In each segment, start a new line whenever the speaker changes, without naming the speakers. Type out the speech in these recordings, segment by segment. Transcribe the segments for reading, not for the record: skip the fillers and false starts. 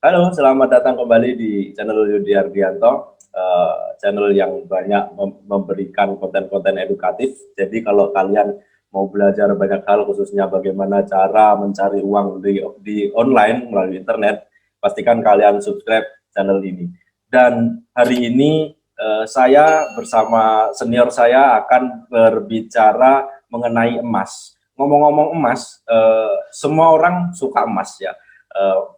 Halo, selamat datang kembali di channel Yudi Ardianto, channel yang banyak memberikan konten-konten edukatif. Jadi kalau kalian mau belajar banyak hal, khususnya bagaimana cara mencari uang di online melalui internet, pastikan kalian subscribe channel ini. Dan hari ini saya bersama senior saya akan berbicara mengenai emas. Ngomong-ngomong emas, semua orang suka emas ya.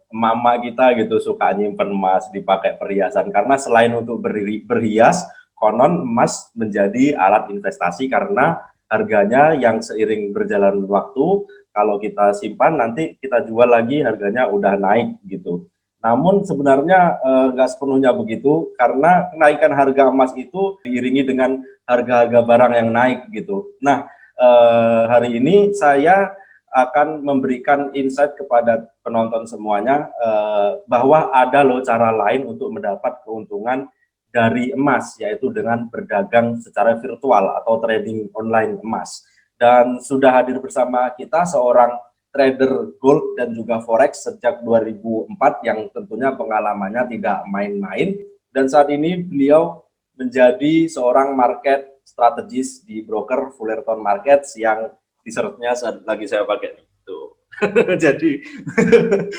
Mama kita gitu suka nyimpen emas, dipakai perhiasan, karena selain untuk berhias, konon emas menjadi alat investasi karena harganya yang seiring berjalan waktu, kalau kita simpan nanti kita jual lagi harganya udah naik gitu. Namun sebenarnya nggak sepenuhnya begitu, karena kenaikan harga emas itu diiringi dengan harga-harga barang yang naik gitu. Nah, hari ini saya akan memberikan insight kepada penonton semuanya bahwa ada loh cara lain untuk mendapat keuntungan dari emas, yaitu dengan berdagang secara virtual atau trading online emas. Dan sudah hadir bersama kita seorang trader gold dan juga forex sejak 2004 yang tentunya pengalamannya tidak main-main, dan saat ini beliau menjadi seorang market strategis di broker Fullerton Markets yang t-shirtnya lagi saya pakai tuh. Jadi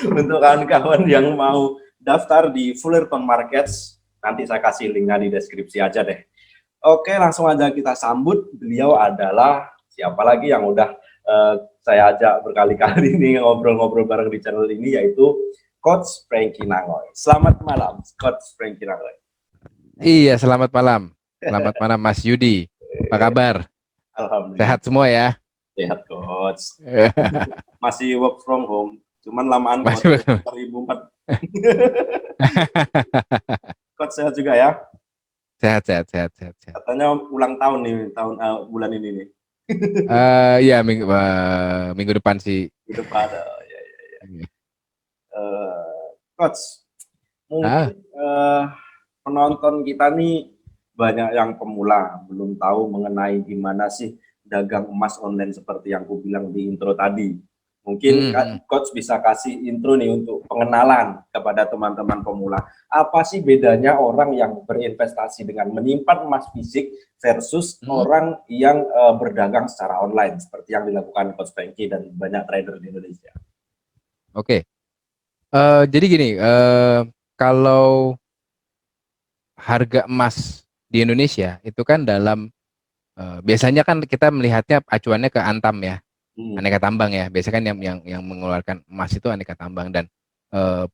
untuk kawan-kawan yang mau daftar di Fullerton Markets, nanti saya kasih linknya di deskripsi aja deh. Oke, langsung aja kita sambut. Beliau adalah siapa lagi yang udah saya ajak berkali-kali nih ngobrol-ngobrol bareng di channel ini, yaitu Coach Frankie Nangoy. Selamat malam, Coach Frankie Nangoy.
Iya, selamat malam. Selamat malam Mas Yudi. Apa kabar?
Alhamdulillah.
Sehat semua ya?
Sehat, Coach. Masih work from home, cuman lamaan Coach.
Masih betul.
2004. Coach sehat juga ya?
Sehat.
Katanya ulang tahun nih, bulan ini nih.
Iya, minggu depan sih.
Minggu depan. Ya. Coach, mungkin penonton kita nih banyak yang pemula, belum tahu mengenai gimana sih dagang emas online seperti yang aku bilang di intro tadi. Mungkin Coach bisa kasih intro nih untuk pengenalan kepada teman-teman pemula. Apa sih bedanya orang yang berinvestasi dengan menyimpan emas fisik versus orang yang berdagang secara online seperti yang dilakukan Coach Frankie dan banyak trader di Indonesia?
Oke. Jadi gini, kalau harga emas di Indonesia itu kan biasanya kan kita melihatnya acuannya ke Antam ya, aneka tambang ya. Biasanya kan yang mengeluarkan emas itu aneka tambang, dan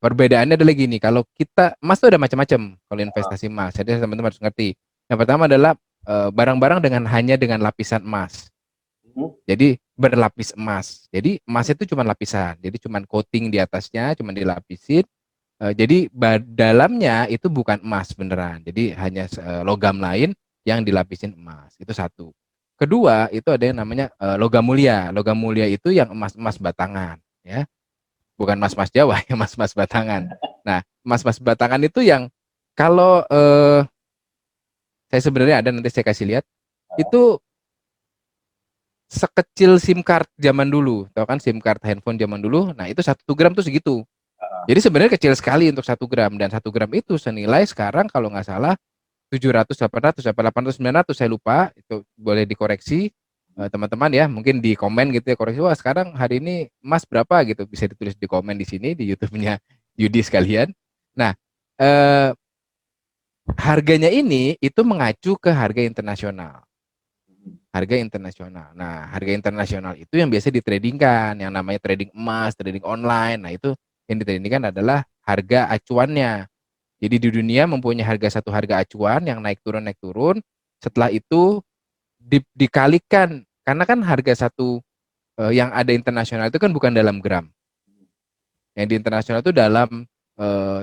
perbedaannya adalah gini, kalau kita emas itu ada macam-macam kalau investasi emas. Jadi teman-teman harus ngerti. Yang pertama adalah barang-barang hanya dengan lapisan emas. Jadi berlapis emas. Jadi emas itu cuma lapisan. Jadi cuma coating di atasnya, cuma dilapisin. Jadi dalamnya itu bukan emas beneran. Jadi hanya logam lain yang dilapisin emas. Itu satu. Kedua, itu ada yang namanya logam mulia. Logam mulia itu yang emas-emas batangan, ya. Bukan emas-emas Jawa, ya, emas-emas batangan. Nah, emas-emas batangan itu yang kalau saya sebenarnya ada, nanti saya kasih lihat. Itu sekecil SIM card zaman dulu. Tahu kan SIM card handphone zaman dulu? Nah, itu 1 gram tuh segitu. Jadi sebenarnya kecil sekali untuk 1 gram, dan 1 gram itu senilai sekarang kalau nggak salah 700, 800, 800, 900, saya lupa. Itu boleh dikoreksi teman-teman ya, mungkin di komen gitu ya, koreksi, wah sekarang hari ini emas berapa gitu, bisa ditulis di komen di sini di YouTube-nya Yudi sekalian. Nah, harganya ini itu mengacu ke harga internasional. Harga internasional. Nah, harga internasional itu yang biasa ditradingkan, yang namanya trading emas, trading online. Nah, itu yang ditradingkan adalah harga acuannya. Jadi di dunia mempunyai satu harga acuan yang naik turun. Setelah itu dikalikan, karena kan harga satu yang ada internasional itu kan bukan dalam gram. Yang di internasional itu dalam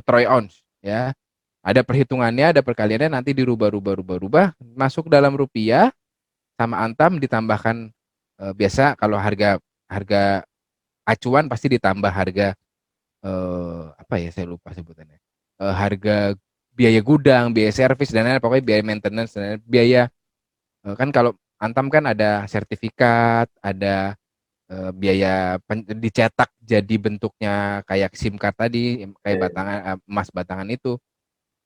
troy ounce, ya. Ada perhitungannya, ada perkaliannya, nanti dirubah, masuk dalam rupiah, sama Antam ditambahkan biasa kalau harga harga acuan pasti ditambah harga apa ya, saya lupa sebutannya. Harga biaya gudang, biaya servis, dan lain-lain, pokoknya biaya maintenance, dan biaya kan kalau Antam kan ada sertifikat, ada biaya dicetak jadi bentuknya kayak SIM card tadi, kayak batangan emas batangan itu.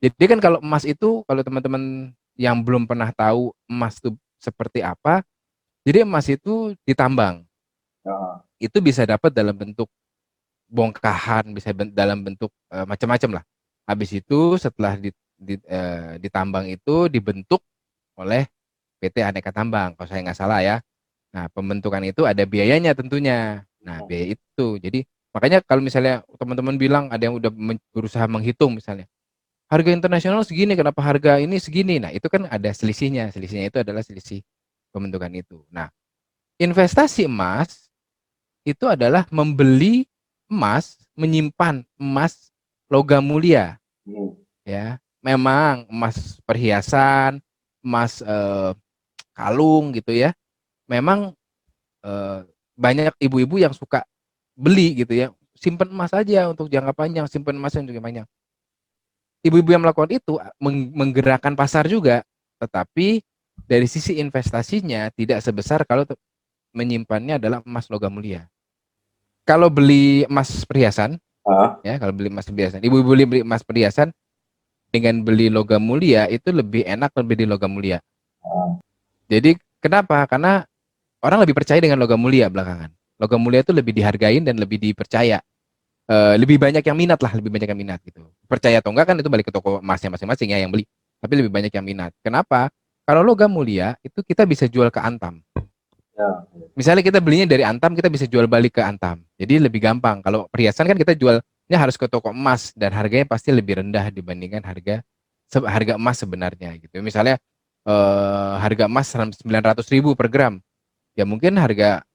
Jadi kan kalau emas itu, kalau teman-teman yang belum pernah tahu emas itu seperti apa, jadi emas itu ditambang.
Ah,
Itu bisa dapat dalam bentuk bongkahan, bisa dalam bentuk macam-macam lah. Habis itu setelah ditambang itu dibentuk oleh PT Aneka Tambang, kalau saya nggak salah ya. Nah, pembentukan itu ada biayanya tentunya. Nah, biaya itu. Jadi makanya kalau misalnya teman-teman bilang ada yang udah berusaha menghitung misalnya, harga internasional segini, kenapa harga ini segini? Nah, itu kan ada selisihnya. Selisihnya itu adalah selisih pembentukan itu. Nah, investasi emas itu adalah membeli emas, menyimpan emas logam mulia,
hmm.
ya. Memang emas perhiasan, emas kalung gitu ya. Memang eh, banyak ibu-ibu yang suka beli gitu ya. Simpan emas aja untuk jangka panjang, simpan emas untuk jangka panjang. Ibu-ibu yang melakukan itu menggerakkan pasar juga, tetapi dari sisi investasinya tidak sebesar kalau menyimpannya adalah emas logam mulia. Kalau beli emas perhiasan,
Ah,
ya kalau beli emas perhiasan, ibu-ibu beli emas perhiasan dengan beli logam mulia itu lebih enak lebih di logam mulia.
ah,
Jadi kenapa? Karena orang lebih percaya dengan logam mulia belakangan. Logam mulia itu lebih dihargain dan lebih dipercaya. Lebih banyak yang minat lah, lebih banyak yang minat gitu. Percaya atau enggak kan itu balik ke toko emasnya masing-masing ya yang beli. Tapi lebih banyak yang minat. Kenapa? Kalau logam mulia itu kita bisa jual ke Antam.
ya,
Misalnya kita belinya dari Antam, kita bisa jual balik ke Antam. Jadi lebih gampang. Kalau perhiasan kan kita jualnya harus ke toko emas dan harganya pasti lebih rendah dibandingkan harga emas sebenarnya gitu. Misalnya harga emas 900.000 per gram. Ya mungkin harga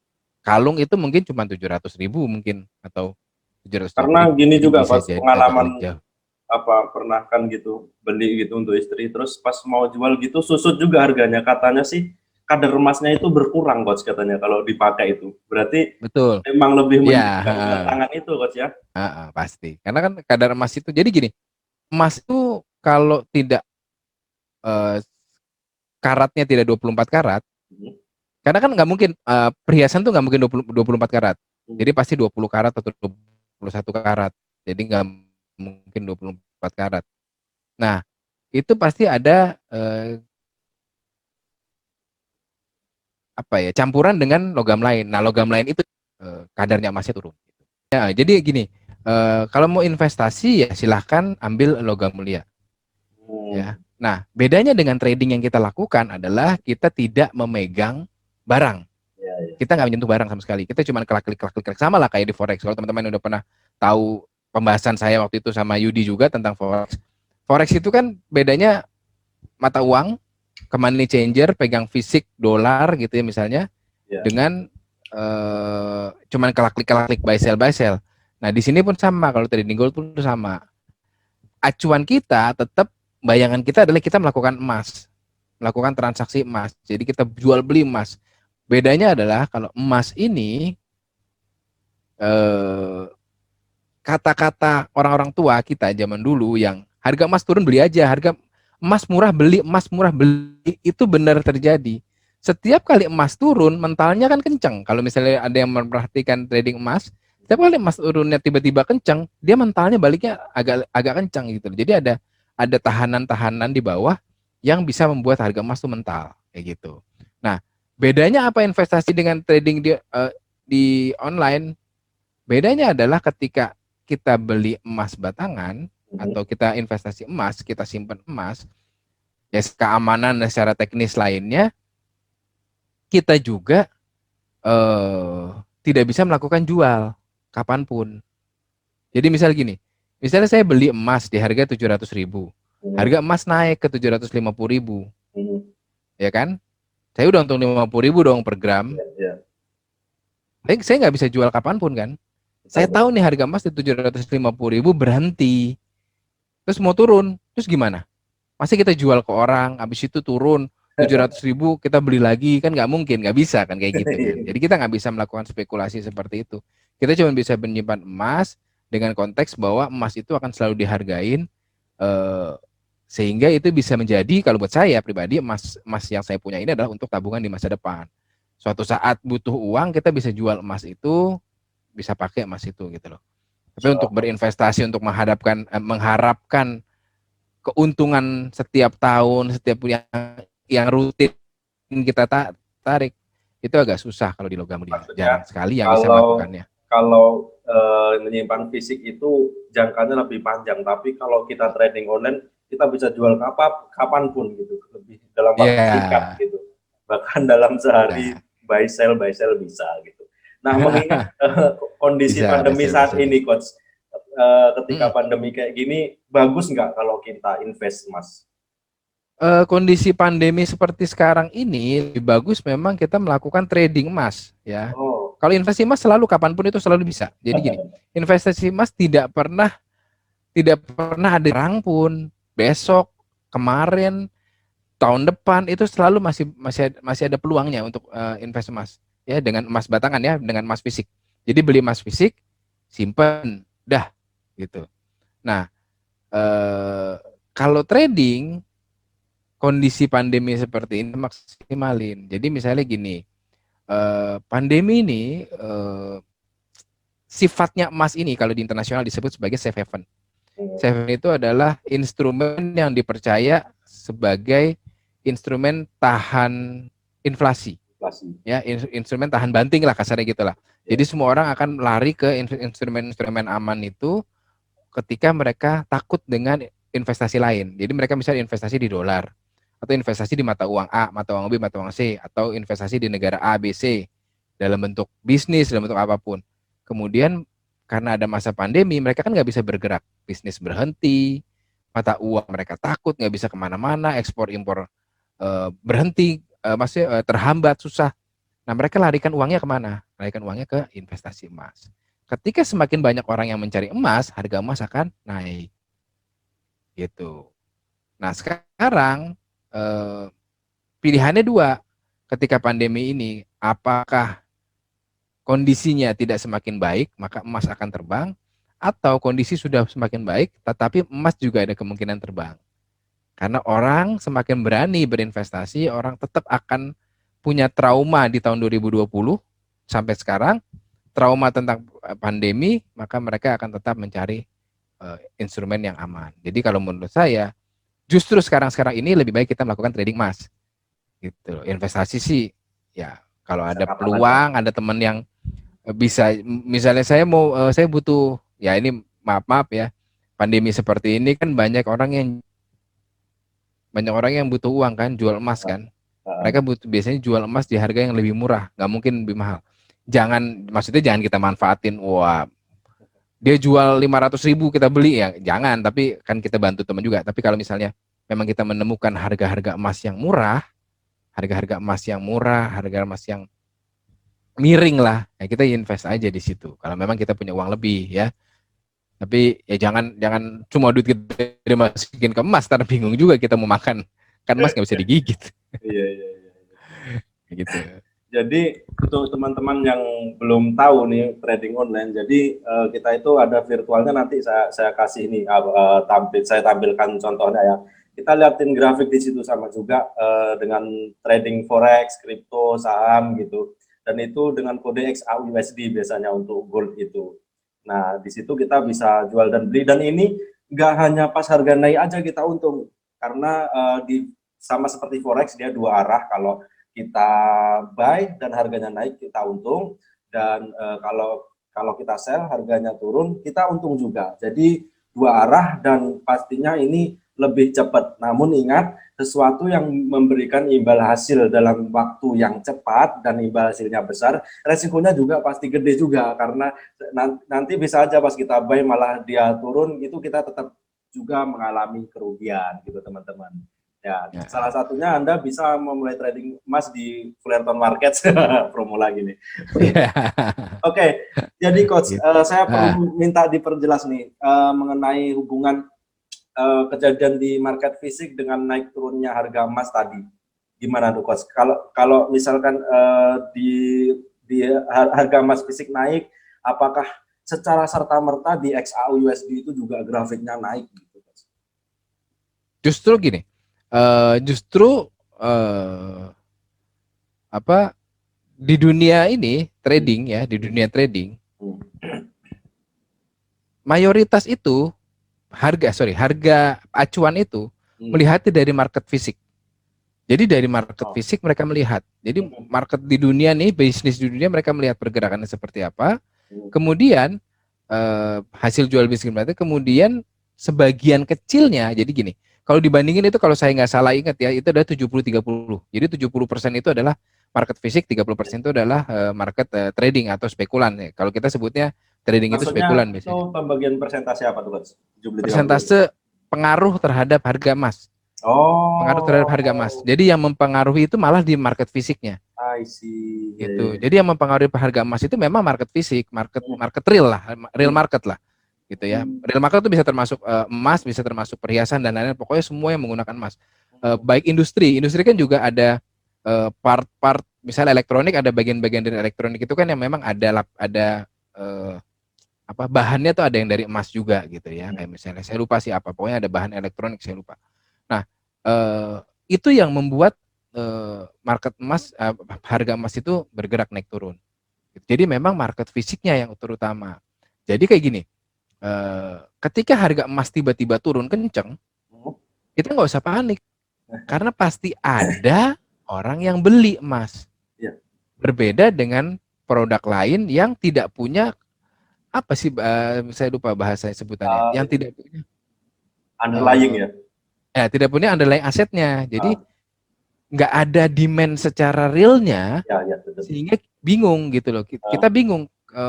kalung itu mungkin cuma 700.000 mungkin atau tujuh ratus
karena
ribu.
gini
Jadi
juga
bisa
pas
jadi agak
pengalaman
lebih jauh.
apa pernah kan gitu beli gitu untuk istri terus pas mau jual gitu susut juga harganya katanya sih kadar emasnya itu berkurang coach katanya kalau dipakai itu berarti
Betul.
memang lebih
Ya,
menjaga batangan itu coach ya.
pasti. Karena kan kadar emas itu jadi gini, emas itu kalau tidak eh, karatnya tidak 24 karat,
Hmm,
karena kan nggak mungkin perhiasan tuh nggak mungkin 24 karat.
hmm,
Jadi pasti 20 karat atau 21 karat. Jadi nggak mungkin 24 karat. Nah, itu pasti ada apa ya, campuran dengan logam lain. Nah, logam lain itu kadarnya emasnya turun. Ya, jadi gini, kalau mau investasi ya silahkan ambil logam mulia. Ya.
hmm,
Nah, bedanya dengan trading yang kita lakukan adalah kita tidak memegang barang.
ya, ya.
Kita nggak menyentuh barang sama sekali. Kita cuma klik sama lah kayak di forex. Kalau teman-teman udah pernah tahu pembahasan saya waktu itu sama Yudi juga tentang forex. Forex itu kan bedanya mata uang ke money changer, pegang fisik dolar gitu ya misalnya,
Ya.
dengan cuman klik buy sell. Nah, di sini pun sama, kalau trading gold pun sama. Acuan kita tetap, bayangan kita adalah kita melakukan emas, melakukan transaksi emas. Jadi kita jual beli emas. Bedanya adalah kalau emas ini eh, kata-kata orang-orang tua kita zaman dulu yang harga emas turun beli aja, harga emas murah beli, itu benar terjadi. Setiap kali emas turun, mentalnya kan kencang. Kalau misalnya ada yang memperhatikan trading emas, setiap kali emas turunnya tiba-tiba kencang, dia mentalnya baliknya agak agak kencang gitu. Jadi ada tahanan-tahanan di bawah yang bisa membuat harga emas itu mental kayak gitu. Nah, bedanya apa investasi dengan trading di online? Bedanya adalah ketika kita beli emas batangan
Hmm,
atau kita investasi emas, kita simpan emas, ya keamanan dan secara teknis lainnya, kita juga eh, tidak bisa melakukan jual kapanpun. Jadi misal gini, misalnya saya beli emas di harga 700.000,
hmm,
harga emas naik ke 750.000,
hmm,
ya kan? Saya udah untung 50.000 dong per gram.
ya, ya.
Saya nggak bisa jual kapanpun kan? Saya
Betul,
tahu
betul.
nih harga emas di 750.000 berhenti, terus mau turun, terus gimana? Masih kita jual ke orang, habis itu turun 700.000 kita beli lagi, kan nggak mungkin, nggak bisa kan kayak gitu kan. Jadi kita nggak bisa melakukan spekulasi seperti itu. Kita cuma bisa menyimpan emas dengan konteks bahwa emas itu akan selalu dihargain, eh, sehingga itu bisa menjadi, kalau buat saya pribadi, emas emas yang saya punya ini adalah untuk tabungan di masa depan. suatu saat butuh uang kita bisa jual emas itu, bisa pakai emas itu gitu loh. Tapi untuk
So,
berinvestasi untuk mengharapkan keuntungan setiap tahun, setiap yang rutin kita tarik itu agak susah kalau di logam mulia. Jarang
maksudnya
sekali yang bisa
kalau
melakukannya.
kalau menyimpan fisik itu jangkanya lebih panjang, tapi kalau kita trading online kita bisa jual kapanpun gitu, lebih dalam waktu singkat
Iya.
gitu, bahkan dalam sehari
Nah,
buy sell bisa gitu. Nah, mengingat kondisi pandemi saat
bisa
ini,
bisa.
coach, ketika
Mm-mm.
pandemi kayak gini, bagus nggak kalau kita invest, Mas?
Kondisi pandemi seperti sekarang ini lebih bagus memang kita melakukan trading emas ya.
Oh,
Kalau investasi emas selalu kapanpun itu selalu bisa. Jadi gini, investasi emas tidak pernah ada perang pun besok, kemarin, tahun depan itu selalu masih ada peluangnya untuk invest emas ya dengan emas batangan ya, dengan emas fisik. Jadi beli emas fisik, simpen, dah gitu. Nah, eh, kalau trading kondisi pandemi seperti ini maksimalin. Jadi misalnya gini, pandemi ini sifatnya emas ini kalau di internasional disebut sebagai safe haven.
hmm,
Safe haven itu adalah instrumen yang dipercaya sebagai instrumen tahan inflasi,
inflasi.
ya instrumen tahan banting lah kasarnya gitulah.
Ya.
Jadi semua orang akan lari ke instrumen-instrumen aman itu ketika mereka takut dengan investasi lain. Jadi mereka misalnya investasi di dolar atau investasi di mata uang A, mata uang B, mata uang C, atau investasi di negara A, B, C dalam bentuk bisnis, dalam bentuk apapun. Kemudian karena ada masa pandemi, mereka kan nggak bisa bergerak, bisnis berhenti, mata uang mereka takut nggak bisa kemana-mana, ekspor impor berhenti, maksudnya terhambat, susah. Nah, mereka larikan uangnya kemana? Larikan uangnya ke investasi emas. Ketika semakin banyak orang yang mencari emas, harga emas akan naik. Gitu. Nah, sekarang eh, pilihannya dua. Ketika pandemi ini, apakah kondisinya tidak semakin baik, maka emas akan terbang, atau kondisi sudah semakin baik, tetapi emas juga ada kemungkinan terbang. Karena orang semakin berani berinvestasi, orang tetap akan punya trauma di tahun 2020 sampai sekarang, trauma tentang pandemi, maka mereka akan tetap mencari instrumen yang aman. Jadi kalau menurut saya, justru sekarang-sekarang ini lebih baik kita melakukan trading emas. Gitu. Investasi sih, ya kalau
Bisa
ada
kapan aja.
peluang, ada teman yang bisa, misalnya saya butuh, ya ini maaf ya, pandemi seperti ini kan banyak orang yang butuh uang kan, jual emas
Nah,
kan.
nah,
Mereka butuh biasanya jual emas di harga yang lebih murah, nggak mungkin lebih mahal. Maksudnya jangan kita manfaatin, wah dia jual 500.000 kita beli ya, jangan. Tapi kan kita bantu teman juga. Tapi kalau misalnya memang kita menemukan harga-harga emas yang murah, harga emas yang miring lah, ya kita invest aja di situ. Kalau memang kita punya uang lebih ya. Tapi ya jangan jangan cuma duit kita dimasukin ke emas, karena bingung juga kita mau makan. Kan emas nggak bisa digigit.
iya, iya, iya.
Gitu.
Jadi untuk teman-teman yang belum tahu nih trading online, jadi kita itu ada virtualnya, nanti saya kasih nih, saya tampilkan contohnya ya. Kita liatin grafik di situ sama juga dengan trading forex, kripto, saham gitu. Dan itu dengan kode XAUUSD biasanya untuk gold itu. Nah, di situ kita bisa jual dan beli, dan ini nggak hanya pas harga naik aja kita untung, karena sama seperti forex dia dua arah. Kalau kita buy dan harganya naik kita untung, dan kalau kalau kita sell harganya turun kita untung juga. Jadi dua arah, dan pastinya ini lebih cepat. Namun ingat, sesuatu yang memberikan imbal hasil dalam waktu yang cepat dan imbal hasilnya besar, resikonya juga pasti gede juga, karena nanti bisa aja pas kita buy malah dia turun, itu kita tetap juga mengalami kerugian gitu teman-teman. Ya, salah
Ya.
satunya Anda bisa memulai trading emas di Fullerton Market, promo lagi nih. Oke, jadi coach,
Gitu.
saya
Ah,
perlu minta diperjelas nih mengenai hubungan kejadian di market fisik dengan naik turunnya harga emas tadi. Gimana tuh coach? Kalau kalau misalkan di harga emas fisik naik, apakah secara serta merta di XAU USD itu juga grafiknya naik gitu, coach?
justru justru eh, apa di dunia ini trading ya, di dunia trading
Hmm.
mayoritas itu harga acuan itu
Hmm.
melihatnya dari market fisik. Jadi dari market
Oh.
fisik mereka melihat. Jadi
Hmm.
market di dunia nih, bisnis di dunia mereka melihat pergerakannya seperti apa.
Hmm.
Kemudian hasil jual beli segala kemudian sebagian kecilnya, jadi gini, kalau dibandingin itu kalau saya nggak salah ingat ya, itu ada 70-30. Jadi 70% itu adalah market fisik, 30% itu adalah market trading atau spekulan ya. Kalau kita sebutnya trading itu
Maksudnya
spekulan
itu
biasanya.
pembagian persentase apa tuh, Coach? 70-30.
Persentase pengaruh terhadap harga emas. Pengaruh terhadap harga emas.
Oh,
Jadi yang mempengaruhi itu malah di market fisiknya.
I see. Ya, ya,
Gitu.
ya.
Jadi yang mempengaruhi harga emas itu memang market fisik, market
Hmm.
market real lah, real
Hmm.
market lah, gitu ya.
Hmm.
Real market itu bisa termasuk emas, bisa termasuk perhiasan dan lain-lain. Pokoknya semua yang menggunakan emas.
Hmm.
Baik industri kan juga ada part-part, misalnya elektronik ada bagian-bagian dari elektronik itu kan yang memang ada eh, apa bahannya tuh ada yang dari emas juga gitu ya.
Hmm.
Kayak misalnya saya lupa sih apa, pokoknya ada bahan elektronik saya lupa. Nah, eh, itu yang membuat market emas, harga emas itu bergerak naik turun. Jadi memang market fisiknya yang terutama. Jadi kayak gini, ketika harga emas tiba-tiba turun kenceng,
Hmm.
kita nggak usah panik, karena pasti ada orang yang beli emas.
Ya.
Berbeda dengan produk lain yang tidak punya apa sih, saya lupa bahasa sebutannya, yang
Ini
tidak punya
underlying
eh,
ya.
tidak punya underlying asetnya. Jadi
Ah,
nggak ada demand secara realnya,
ya, ya, betul.
sehingga bingung gitu loh.
Ah,
Kita bingung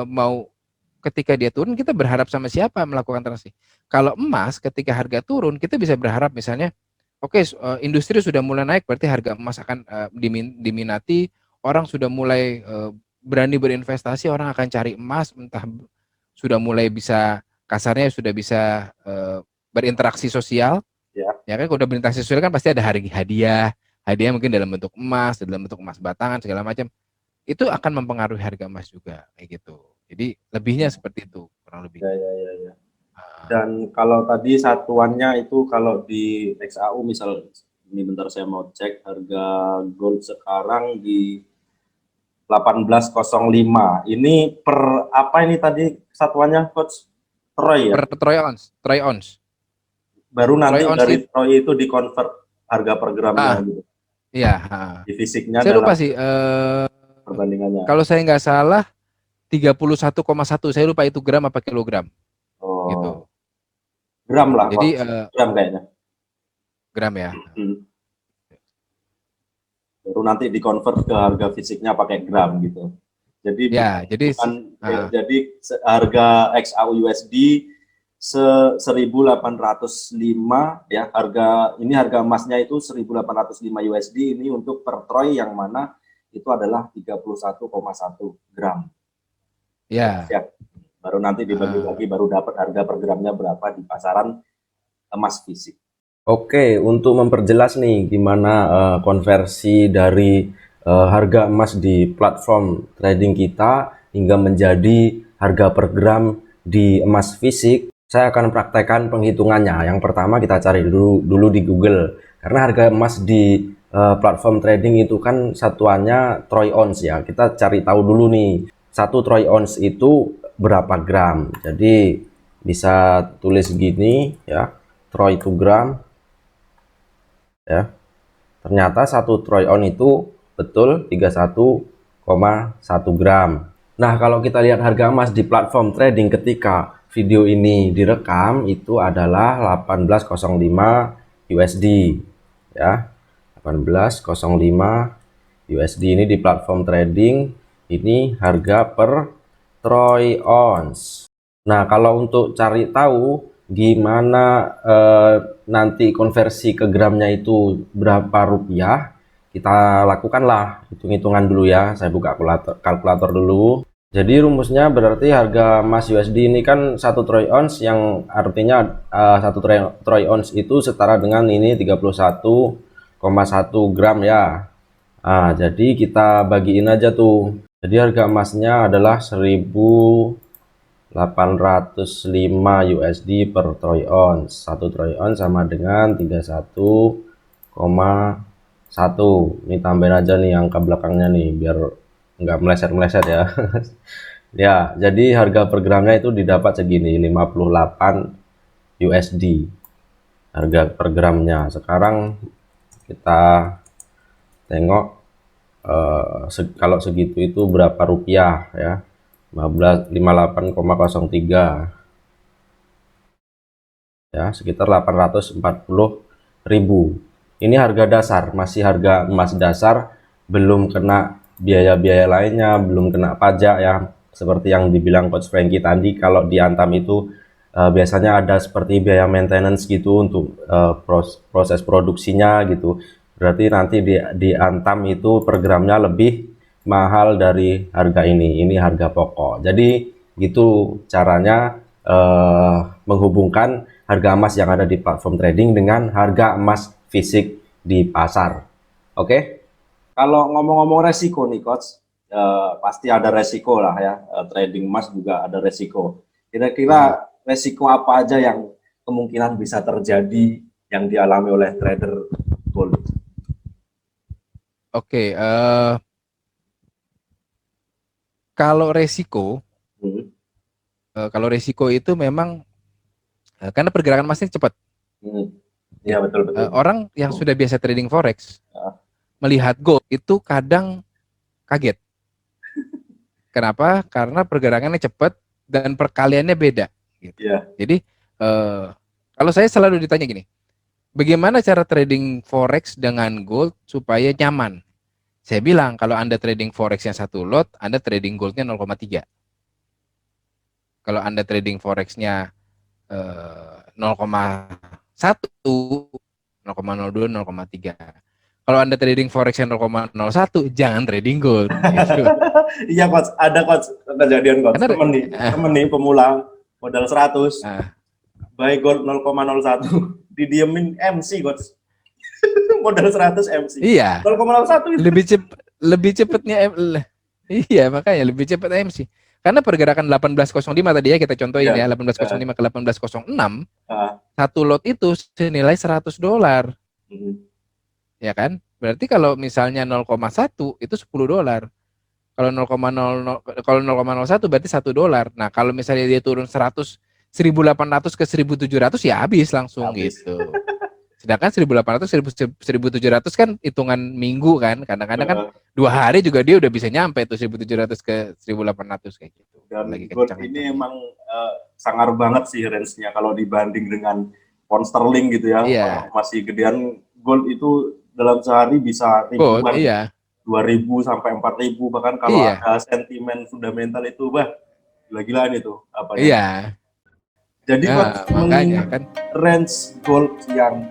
mau ketika dia turun kita berharap sama siapa melakukan transaksi. Kalau emas ketika harga turun kita bisa berharap misalnya oke, industri sudah mulai naik berarti harga emas akan diminati, orang sudah mulai berani berinvestasi, orang akan cari emas, entah sudah mulai bisa kasarnya sudah bisa berinteraksi sosial.
ya.
Ya kan kalau udah berinteraksi sosial kan pasti ada hadiah, hadiah mungkin dalam bentuk emas, dalam bentuk emas batangan segala macam. Itu akan mempengaruhi harga emas juga kayak gitu. Jadi lebihnya seperti itu kurang lebih.
Ya, ya, ya, ya.
Ah,
Dan kalau tadi satuannya itu kalau di XAU misal ini bentar saya mau cek harga gold sekarang di 1805. Ini per apa ini tadi satuannya, Coach? Troy ya?
per troy ounce.
Baru
Troy
nanti
ounce
dari
itu
Troy itu dikonvert harga per gramnya
ah
gitu.
iya,
Di fisiknya
saya lupa
dalam
sih
perbandingannya.
kalau saya nggak salah 31,1, saya lupa itu gram apa kilogram
Oh,
gitu.
gram lah,
Jadi
Coach. Gram kayaknya.
gram ya.
Hmm. Baru nanti dikonvert ke harga fisiknya pakai gram gitu. Jadi
Ya, jadi
bukan
uh,
jadi harga XAU USD 1805 ya, harga ini harga emasnya itu 1805 USD ini untuk per troy yang mana itu adalah 31,1 gram.
ya.
Siap. Baru nanti dibagi-bagi baru dapat harga per gramnya berapa di pasaran emas fisik. Oke, untuk memperjelas nih gimana konversi dari harga emas di platform trading kita hingga menjadi harga per gram di emas fisik, saya akan praktekkan penghitungannya. Yang pertama kita cari dulu di Google, karena harga emas di platform trading itu kan satuannya troy ounce ya. Kita cari tahu dulu nih, satu troy ounce itu berapa gram. Jadi bisa tulis gini ya, troy to gram. Ya, ternyata satu troy ounce itu betul 31,1 gram. Nah, kalau kita lihat harga emas di platform trading ketika video ini direkam itu adalah 1805 USD ya. 1805 USD ini di platform trading ini harga per troy ounce. Nah, kalau untuk cari tahu gimana nanti konversi ke gramnya itu berapa rupiah, kita lakukanlah hitung-hitungan dulu ya. Saya buka kalkulator dulu. Jadi rumusnya berarti harga emas USD ini kan 1 troy ounce, yang artinya 1 troy ounce itu setara dengan ini 31,1 gram ya. Nah, jadi kita bagiin aja tuh. Jadi harga emasnya adalah 1805 USD per troy ounce. 1 troy ounce sama dengan 31,1. Ini tambahin aja nih angka belakangnya nih biar
nggak meleset-meleset ya. Ya, jadi harga per gramnya itu didapat segini, 58 USD harga per gramnya. Sekarang kita tengok kalau segitu itu berapa rupiah ya. 58,03 ya, sekitar 840.000. Ini harga dasar, masih harga emas dasar, belum kena biaya-biaya lainnya, belum kena pajak ya. Seperti yang dibilang Coach Frankie tadi, kalau di Antam itu biasanya ada seperti biaya maintenance gitu untuk proses produksinya gitu. Berarti nanti di Antam itu per gramnya lebih mahal dari harga ini harga pokok. Jadi gitu caranya menghubungkan harga emas yang ada di platform trading dengan harga emas fisik di pasar. Oke?
Kalau ngomong-ngomong resiko nih Coach, pasti ada resiko lah ya, trading emas juga ada resiko. Kira-kira resiko apa aja yang kemungkinan bisa terjadi yang dialami oleh trader gold?
Oke, kalau resiko, kalau resiko itu memang karena pergerakan emasnya cepat.
Iya betul.
Orang yang sudah biasa trading forex melihat gold itu kadang kaget. Kenapa? Karena pergerakannya cepat dan perkaliannya beda. Gitu.
Yeah.
Jadi kalau saya selalu ditanya gini, bagaimana cara trading forex dengan gold supaya nyaman? Saya bilang kalau Anda trading forex yang satu lot, Anda trading goldnya 0,3. Kalau Anda trading forexnya 0,1, 0,02, 0,3. Kalau Anda trading forex yang 0,01, jangan trading gold. Gitu.
Iya Coach, ada Coach kejadian Coach. Temen nih pemula modal 100, buy gold 0,01, didiemin MC Coach. Modal 100 MC.
Iya.
0,01 itu.
Lebih cepatnya iya, makanya lebih cepat MC. Karena pergerakan 18.05 tadi ya kita contohin ya, 18.05 ke 18.06, satu lot itu senilai $100. Ya kan? Berarti kalau misalnya 0,1 itu $10. Kalau 0,01 berarti $1. Nah, kalau misalnya dia turun 100, 1.800 ke 1.700 ya habis langsung gitu. Sedangkan 1.800, 1.700 kan hitungan minggu kan. Kadang-kadang kan 2 hari juga dia udah bisa nyampe tuh 1.700 ke 1.800 kayak gitu.
Dan
lagi
gold ini emang sangar banget sih range-nya kalau dibanding dengan pound sterling gitu ya.
Iya.
Masih gedean gold itu dalam sehari bisa ribuan.
Gold, iya.
2.000 sampai 4.000, bahkan kalau ada sentimen fundamental itu gila-gilaan itu apa ya.
Iya.
Jadi
makanya kan
range gold yang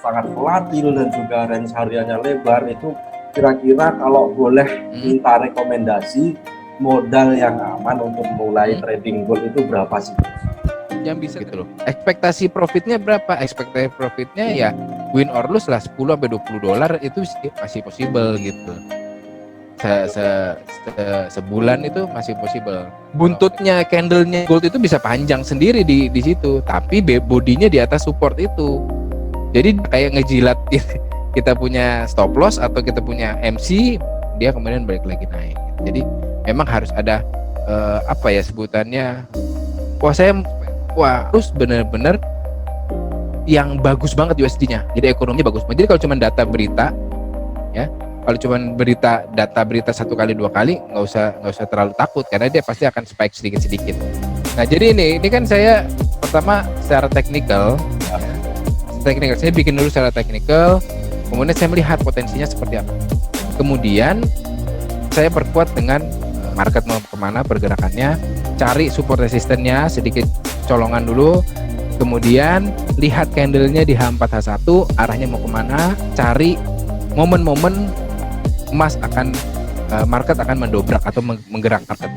sangat volatil dan juga range hariannya lebar itu kira-kira kalau boleh minta rekomendasi modal yang aman untuk mulai trading gold itu berapa sih?
Yang bisa gitu loh. Ekspektasi profitnya berapa? Ekspektasi profitnya ya win or lose lah $10-20 itu masih possible gitu. Sebulan itu masih possible. Buntutnya candlenya gold itu bisa panjang sendiri di situ, tapi bodinya di atas support itu. Jadi kayak ngejilat kita punya stop loss atau kita punya MC, dia kemudian balik lagi naik. Jadi memang harus ada apa ya sebutannya? Harus benar-benar yang bagus banget USD-nya. Jadi ekonominya bagus. Jadi kalau cuma data berita, ya. Kalau cuma data berita 1 kali 2 kali nggak usah terlalu takut karena dia pasti akan spike sedikit. Nah jadi ini kan saya pertama secara teknikal saya bikin dulu secara teknikal, kemudian saya melihat potensinya seperti apa. Kemudian saya perkuat dengan market mau kemana pergerakannya, cari support resistennya, sedikit colongan dulu, kemudian lihat candlenya di H4H1 arahnya mau kemana, cari momen-momen emas market akan mendobrak atau menggerak market.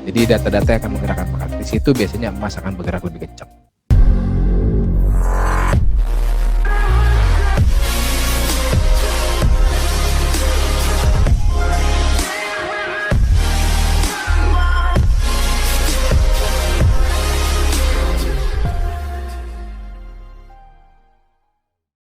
Jadi data-data yang akan menggerakkan market. Di situ biasanya emas akan bergerak lebih kencang.